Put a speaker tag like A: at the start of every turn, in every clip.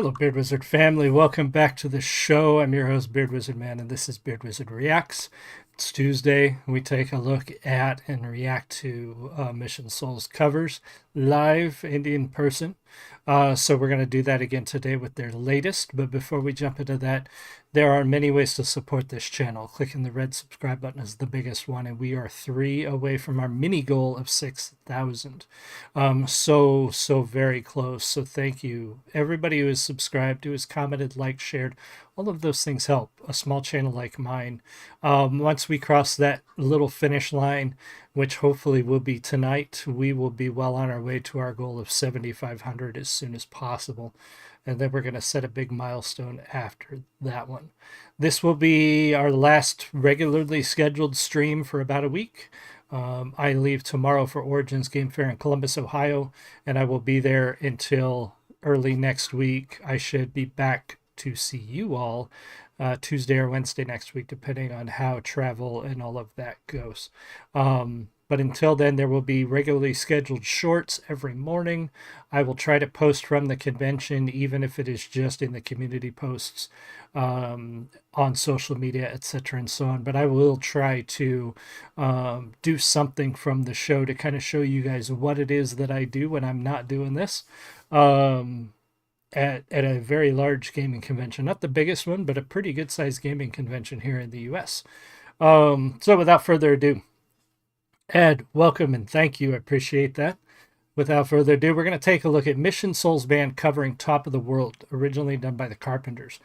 A: Hello, Beard Wizard family. Welcome back to the show. I'm your host, Beard Wizard Man, and this is Beard Wizard Reacts. It's Tuesday. We take a look at and react to Mission Souls covers live and in person. So we're going to do that again today with their latest. But before we jump into that, there are many ways to support this channel. Clicking the red subscribe button is the biggest one, and we are 3 away from our mini goal of 6,000. So very close. So thank you, everybody who has subscribed, who has commented, liked, shared. All of those things help a small channel like mine. Once we cross that little finish line, which hopefully will be tonight, we will be well on our way to our goal of 7,500 as soon as possible. And then we're going to set a big milestone after that one. This will be our last regularly scheduled stream for about a week. I leave tomorrow for Origins Game Fair in Columbus, Ohio, and I will be there until early next week. I should be back to see you all Tuesday or Wednesday next week, depending on how travel and all of that goes. But until then, there will be regularly scheduled shorts every morning. I will try to post from the convention, even if it is just in the community posts on social media, etc. and so on. But I will try to do something from the show to kind of show you guys what it is that I do when I'm not doing this. At a very large gaming convention, not the biggest one, but a pretty good sized gaming convention here in the US. So without further ado, Ed, welcome and thank you. I appreciate that. Without further ado, we're going to take a look at Mission Souls Band covering Top of the World, originally done by the Carpenters.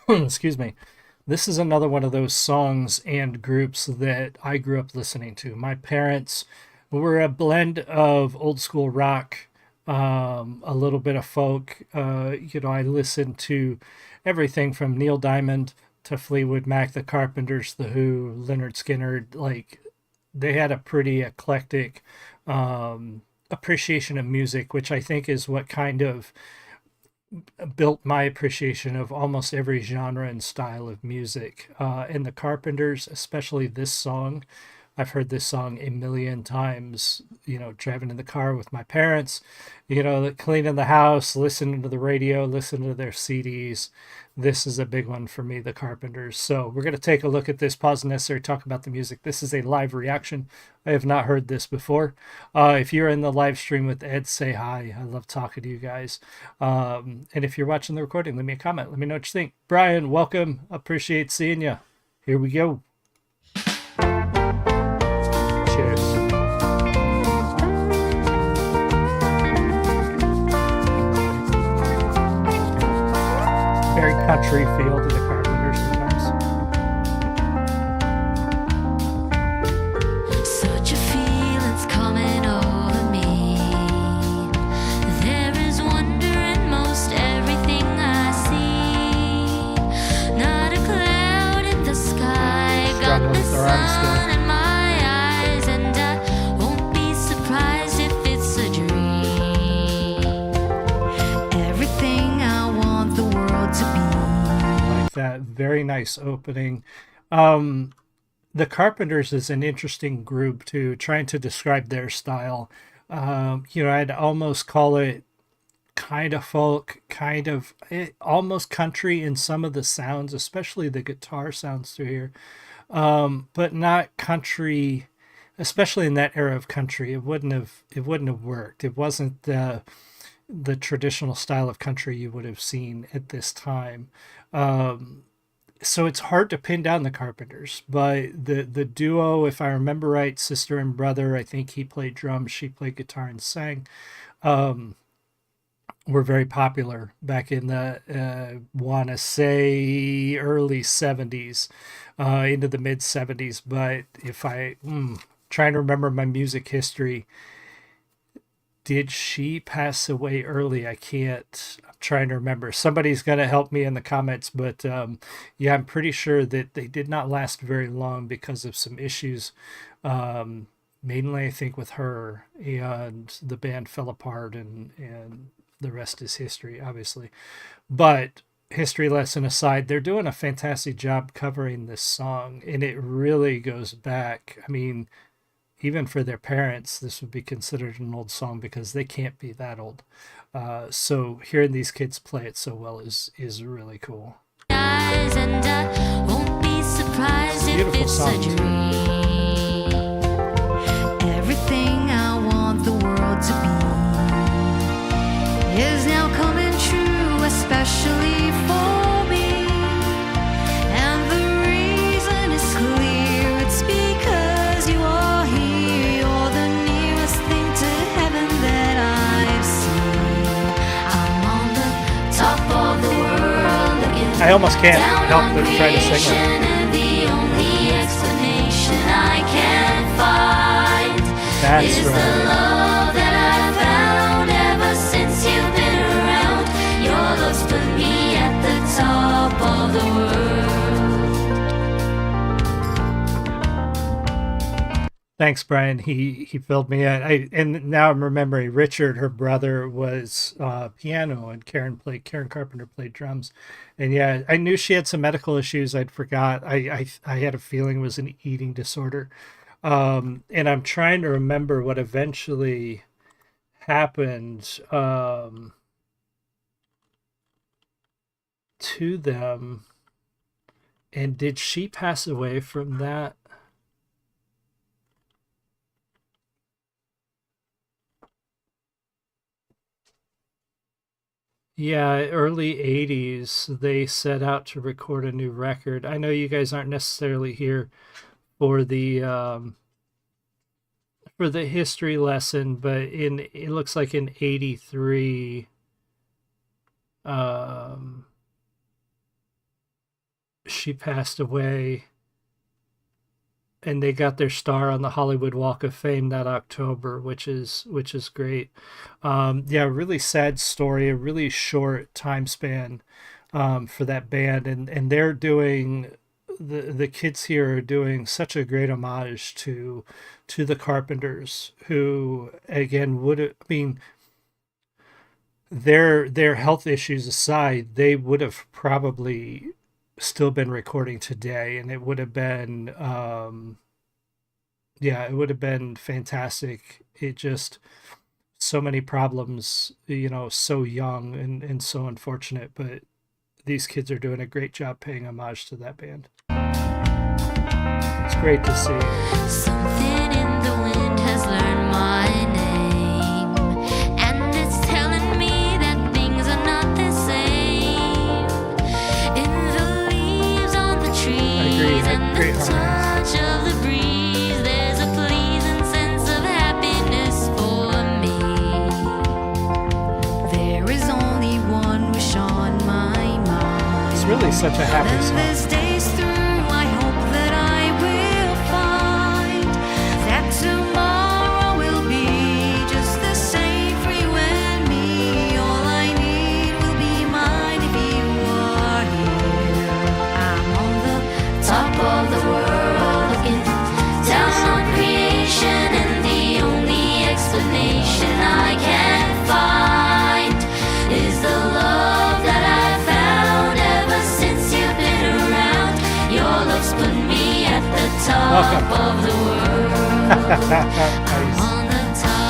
A: Excuse me. This is another one of those songs and groups that I grew up listening to. My parents were a blend of old school rock, a little bit of folk. I listened to everything from Neil Diamond to Fleetwood Mac, the Carpenters, the Who, Leonard Skinner. Like, they had a pretty eclectic appreciation of music, which I think is what kind of built my appreciation of almost every genre and style of music. And the Carpenters, especially this song, I've heard this song a million times, driving in the car with my parents, cleaning the house, listening to the radio, listening to their CDs. This is a big one for me, the Carpenters. So we're going to take a look at this, pause the necessary, talk about the music. This is a live reaction. I have not heard this before. If you're in the live stream with Ed, say hi. I love talking to you guys. And if you're watching the recording, leave me a comment. Let me know what you think. Brian, welcome. Appreciate seeing you. Here we go. Cheers. Very country feel to the Carpenters sometimes.
B: Such a feeling's coming over me. There is wonder in most everything I see. Not a cloud in the sky. Got the sun in my eyes, and I won't be surprised if it's a dream. Everything I want the world to be.
A: Like that. Very nice opening. The Carpenters is an interesting group too, trying to describe their style. I'd almost call it kind of folk, almost country in some of the sounds, especially the guitar sounds through here. But not country, especially in that era of country. It wouldn't have worked. It wasn't the traditional style of country you would have seen at this time. So it's hard to pin down the Carpenters, but the duo, if I remember right, sister and brother, I think he played drums, she played guitar and sang, were very popular back in the, want to say early 70s, into the mid 70s. But if trying to remember my music history, did she pass away early? I'm trying to remember. Somebody's going to help me in the comments, but yeah, I'm pretty sure that they did not last very long because of some issues, mainly I think with her, and the band fell apart, and the rest is history, obviously. But history lesson aside, they're doing a fantastic job covering this song, and it really goes back. I mean, even for their parents, this would be considered an old song because they can't be that old. So hearing these kids play it so well is really cool.
B: And I won't be surprised if
A: Beautiful
B: it's
A: song,
B: a
A: too.
B: dream. Everything I want the world to be is now coming true, especially for me. And the reason is clear, it's because you are here. You're the nearest thing to heaven that I've seen. I'm on the top of the world looking
A: I almost can't
B: down
A: help
B: on
A: but try to sing it.
B: creation, and the only explanation I can find
A: That's
B: is the
A: right.
B: love that I found ever since you've been around. Your love's put me at the top of the world.
A: Thanks, Brian. He filled me in. And now I'm remembering Richard, her brother, was piano, and Karen Carpenter played drums. And yeah, I knew she had some medical issues. I'd forgot. I had a feeling it was an eating disorder. And I'm trying to remember what eventually happened to them. And did she pass away from that? Yeah, early 80s, they set out to record a new record. I know you guys aren't necessarily here for the history lesson, but it looks like in 83 she passed away, and they got their star on the Hollywood Walk of Fame that October, which is great. Yeah, really sad story, a really short time span for that band, and they're doing the kids here are doing such a great homage to the Carpenters, who again would have, I mean, their health issues aside, they would have probably still been recording today, and it would have been yeah, it would have been fantastic. It just so many problems, so young and so unfortunate, but these kids are doing a great job paying homage to that band. It's great to see.
B: Something in the wind has learned my name, and it's telling me that things are not the same. In the leaves on the trees and the touch of the breeze, there's a pleasing sense of happiness for me. There is only one wish on my mind.
A: It's really such a happy
B: Then
A: song.
B: this day's through, I hope that I will find that tomorrow will be just the same for you and me. All I need will be mine if you are here. I'm on the top of the world looking down on creation, and the only explanation I can find is the love that I found ever since you've been around. Your love's put me at the top of the world.
A: Nice.
B: On the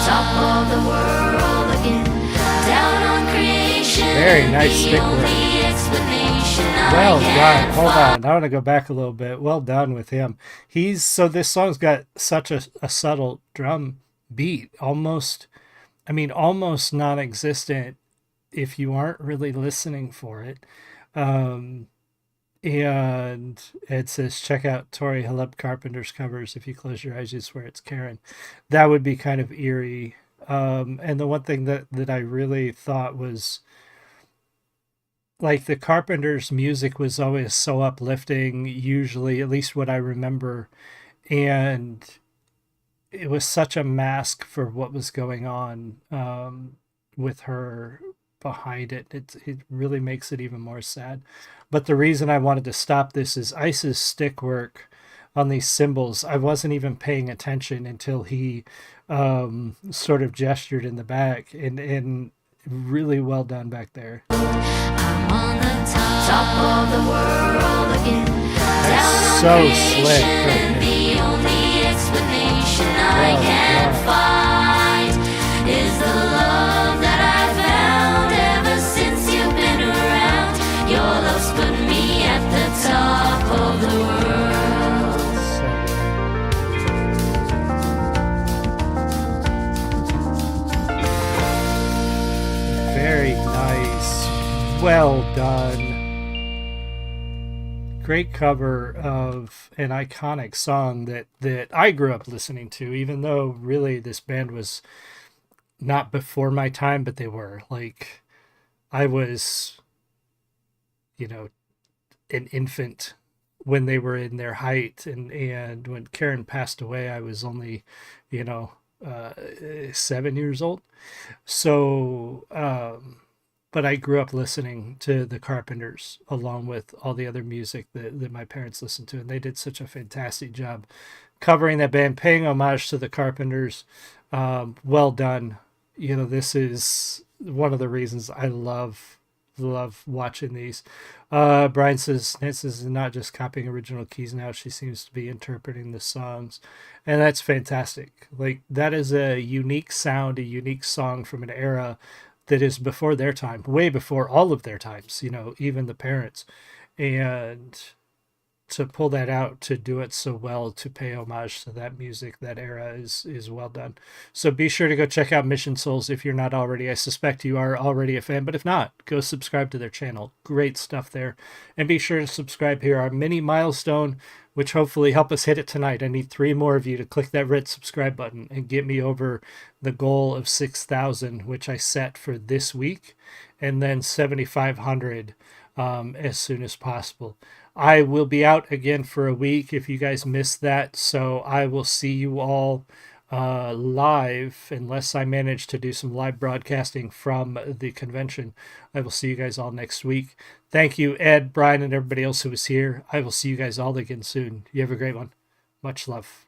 B: top of the world looking down on creation.
A: Very
B: and
A: nice
B: the
A: stick work.
B: only explanation
A: Well
B: I can
A: done. Hold
B: find.
A: on. I want to go back a little bit. Well done with him. So this song's got such a subtle drum beat, almost non-existent if you aren't really listening for it. And it says, check out Tori Halep Carpenter's covers. If you close your eyes, you swear it's Karen. That would be kind of eerie. And the one thing that I really thought was, like, the Carpenters' music was always so uplifting, usually, at least what I remember. And it was such a mask for what was going on with her behind it. It really makes it even more sad. But the reason I wanted to stop this is Ice's stick work on these cymbals. I wasn't even paying attention until he sort of gestured in the back, and really well done back there.
B: I'm on the top of the world looking down
A: That's
B: on
A: so
B: creation,
A: slick right
B: and
A: there.
B: the only explanation I
A: Well
B: can
A: done.
B: find is the love that I found
A: Well done. Great cover of an iconic song that I grew up listening to, even though really this band was not before my time, but they were. Like, I was, you know, an infant when they were in their height, and when Karen passed away, I was only, you know, 7 years old. So, but I grew up listening to the Carpenters along with all the other music that my parents listened to, and they did such a fantastic job covering that band, paying homage to the Carpenters. Well done. You know, this is one of the reasons I love watching these. Brian says Nancy's is not just copying original keys now; she seems to be interpreting the songs, and that's fantastic. Like, that is a unique sound, a unique song from an era that is before their time, way before all of their times. You know, even the parents, and to pull that out, to do it so well, to pay homage to that music, that era, is well done. So be sure to go check out Mission Souls if you're not already. I suspect you are already a fan, but if not, go subscribe to their channel. Great stuff there. And be sure to subscribe here, our mini milestone, which hopefully help us hit it tonight. I need 3 more of you to click that red subscribe button and get me over the goal of 6,000, which I set for this week, and then 7,500 as soon as possible. I will be out again for a week if you guys missed that. So I will see you all live, unless I manage to do some live broadcasting from the convention. I will see you guys all next week. Thank you, Ed, Brian, and everybody else who was here. I will see you guys all again soon. You have a great one. Much love.